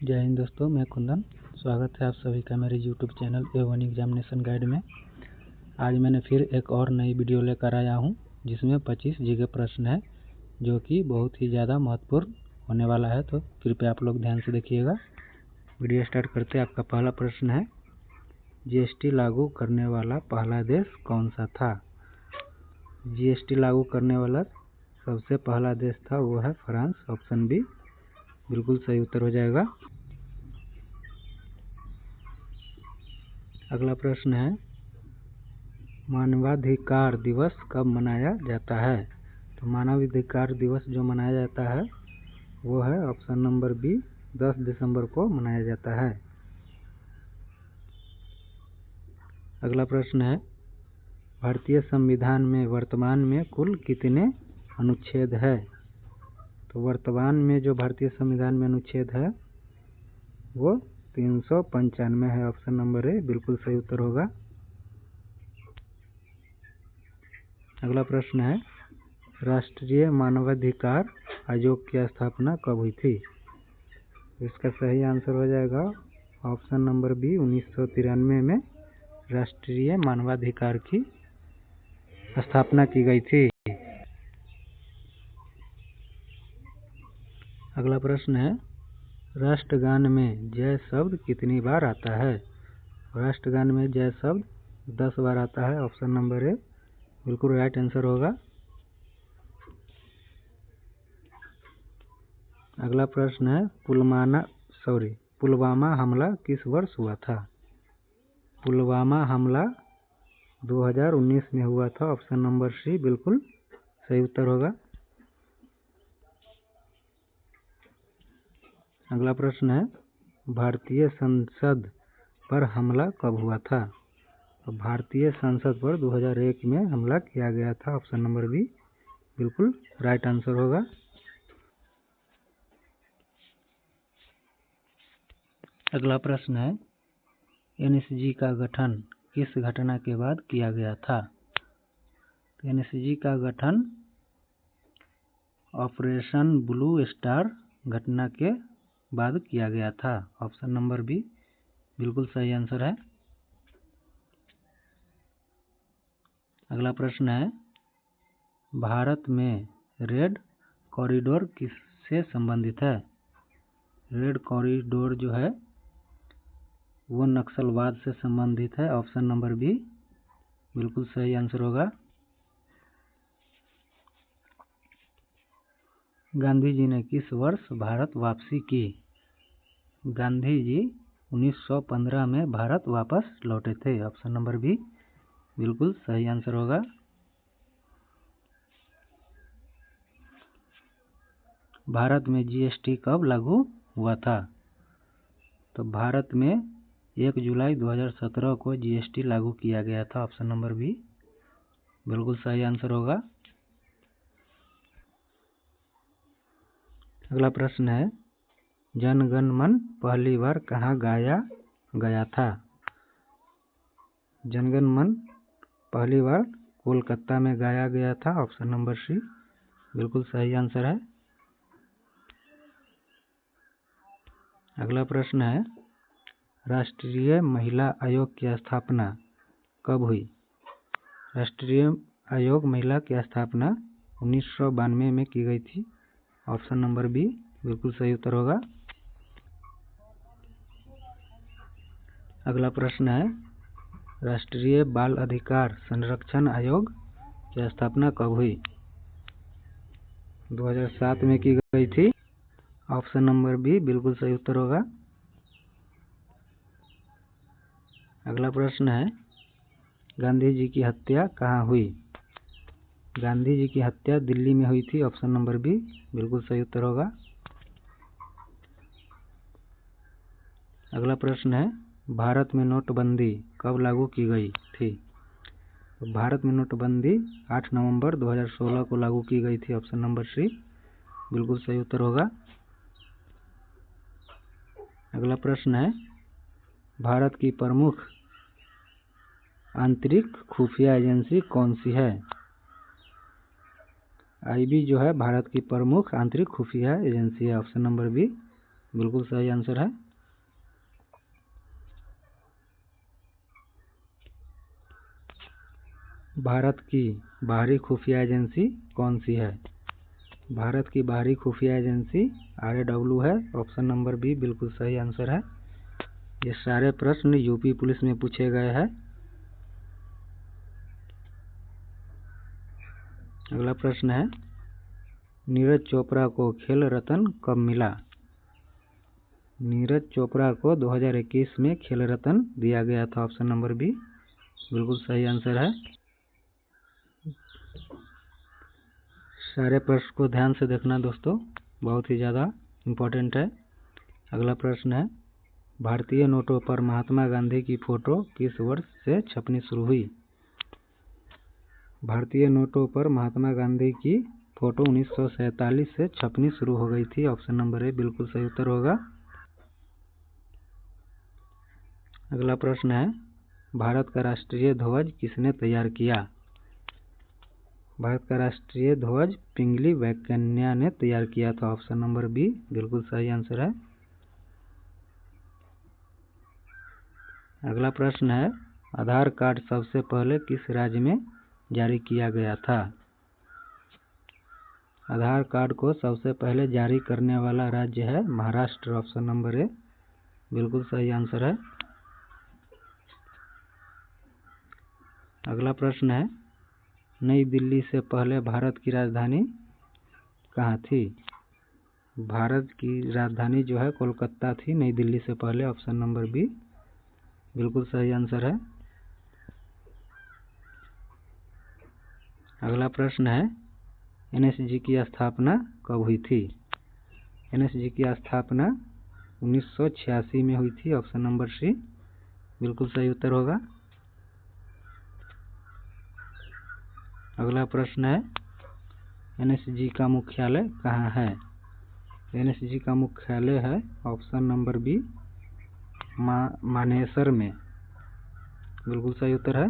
जय हिंद दोस्तों, मैं कुंदन। स्वागत है आप सभी का मेरे YouTube channel A1 examination guide में। आज मैंने फिर एक और नई वीडियो लेकर आया हूं, जिसमें 25 जीके प्रश्न है, जो कि बहुत ही ज़्यादा महत्वपूर्ण होने वाला है। तो कृपया आप लोग ध्यान से देखिएगा। वीडियो स्टार्ट करते हैं। आपका पहला प्रश्न है, जीएसटी लागू करने वाला पहला देश कौन सा था? जीएसटी लागू करने वाला सबसे पहला देश था, वो है फ्रांस। ऑप्शन बी बिल्कुल सही उत्तर हो जाएगा। अगला प्रश्न है, मानवाधिकार दिवस कब मनाया जाता है? तो मानवाधिकार दिवस जो मनाया जाता है वो है ऑप्शन नंबर बी 10 दिसंबर को मनाया जाता है। अगला प्रश्न है, भारतीय संविधान में वर्तमान में कुल कितने अनुच्छेद है? तो वर्तमान में जो भारतीय संविधान में अनुच्छेद है वो 395 है। ऑप्शन नंबर ए बिल्कुल सही उत्तर होगा। अगला प्रश्न है, राष्ट्रीय मानवाधिकार आयोग की स्थापना कब हुई थी? इसका सही आंसर हो जाएगा ऑप्शन नंबर बी 1993 में राष्ट्रीय मानवाधिकार की स्थापना की गई थी। अगला प्रश्न है, राष्ट्रगान में जय शब्द कितनी बार आता है? राष्ट्रगान में जय शब्द 10 बार आता है। ऑप्शन नंबर ए बिल्कुल राइट आंसर होगा। अगला प्रश्न है, पुलवामा हमला किस वर्ष हुआ था? पुलवामा हमला 2019 में हुआ था। ऑप्शन नंबर सी बिल्कुल सही उत्तर होगा। अगला प्रश्न है, भारतीय संसद पर हमला कब हुआ था? तो भारतीय संसद पर 2001 में हमला किया गया था। ऑप्शन नंबर बी बिल्कुल राइट आंसर होगा। अगला प्रश्न है, एनएसजी का गठन किस घटना के बाद किया गया था? तो एनएसजी का गठन ऑपरेशन ब्लू स्टार घटना के बाद किया गया था। ऑप्शन नंबर बी बिल्कुल सही आंसर है। अगला प्रश्न है, भारत में रेड कॉरिडोर किससे संबंधित है? रेड कॉरिडोर जो है वो नक्सलवाद से संबंधित है। ऑप्शन नंबर बी बिल्कुल सही आंसर होगा। गांधी जी ने किस वर्ष भारत वापसी की? गांधी जी 1915 में भारत वापस लौटे थे। ऑप्शन नंबर बी बिल्कुल सही आंसर होगा। भारत में जीएसटी कब लागू हुआ था? तो भारत में 1 जुलाई 2017 को जीएसटी लागू किया गया था। ऑप्शन नंबर बी बिल्कुल सही आंसर होगा। अगला प्रश्न है, जन गण मन पहली बार कहाँ गाया गया था? जन गण मन पहली बार कोलकाता में गाया गया था। ऑप्शन नंबर सी बिल्कुल सही आंसर है। अगला प्रश्न है, राष्ट्रीय महिला आयोग की स्थापना कब हुई? राष्ट्रीय आयोग महिला की स्थापना 1992 में की गई थी। ऑप्शन नंबर बी बिल्कुल सही उत्तर होगा। अगला प्रश्न है, राष्ट्रीय बाल अधिकार संरक्षण आयोग की स्थापना कब हुई? 2007 में की गई थी। ऑप्शन नंबर बी बिल्कुल सही उत्तर होगा। अगला प्रश्न है, गांधी जी की हत्या कहाँ हुई? गांधी जी की हत्या दिल्ली में हुई थी। ऑप्शन नंबर बी बिल्कुल सही उत्तर होगा। अगला प्रश्न है, भारत में नोटबंदी कब लागू की गई थी? तो भारत में नोटबंदी 8 नवंबर 2016 को लागू की गई थी। ऑप्शन नंबर सी बिल्कुल सही उत्तर होगा। अगला प्रश्न है, भारत की प्रमुख आंतरिक खुफिया एजेंसी कौन सी है? आईबी जो है भारत की प्रमुख आंतरिक खुफिया एजेंसी है। ऑप्शन नंबर बी बिल्कुल सही आंसर है। भारत की बाहरी खुफिया एजेंसी कौन सी है? भारत की बाहरी खुफिया एजेंसी RAW है। ऑप्शन नंबर बी बिल्कुल सही आंसर है। ये सारे प्रश्न यूपी पुलिस में पूछे गए हैं। अगला प्रश्न है, नीरज चोपड़ा को खेल रत्न कब मिला? नीरज चोपड़ा को 2021 में खेल रत्न दिया गया था। ऑप्शन नंबर बी बिल्कुल सही आंसर है। सारे प्रश्न को ध्यान से देखना दोस्तों, बहुत ही ज़्यादा इम्पोर्टेंट है। अगला प्रश्न है, भारतीय नोटों पर महात्मा गांधी की फोटो किस वर्ष से छपनी शुरू हुई? भारतीय नोटों पर महात्मा गांधी की फोटो 1947 से छपनी शुरू हो गई थी। ऑप्शन नंबर ए बिल्कुल सही उत्तर होगा। अगला प्रश्न है, भारत का राष्ट्रीय ध्वज किसने तैयार किया? भारत का राष्ट्रीय ध्वज पिंगली वैकेन्या ने तैयार किया था। ऑप्शन नंबर बी बिल्कुल सही आंसर है। अगला प्रश्न है, आधार कार्ड सबसे पहले किस राज्य में जारी किया गया था? आधार कार्ड को सबसे पहले जारी करने वाला राज्य है महाराष्ट्र। ऑप्शन नंबर ए बिल्कुल सही आंसर है। अगला प्रश्न है, नई दिल्ली से पहले भारत की राजधानी कहाँ थी? भारत की राजधानी जो है कोलकाता थी, नई दिल्ली से पहले। ऑप्शन नंबर बी बिल्कुल सही आंसर है। अगला प्रश्न है, NSG की स्थापना कब हुई थी? NSG की स्थापना 1986 में हुई थी। ऑप्शन नंबर सी बिल्कुल सही उत्तर होगा। अगला प्रश्न है, NSG का मुख्यालय कहाँ है? NSG का मुख्यालय है ऑप्शन नंबर बी मानेसर में। बिल्कुल सही उत्तर है।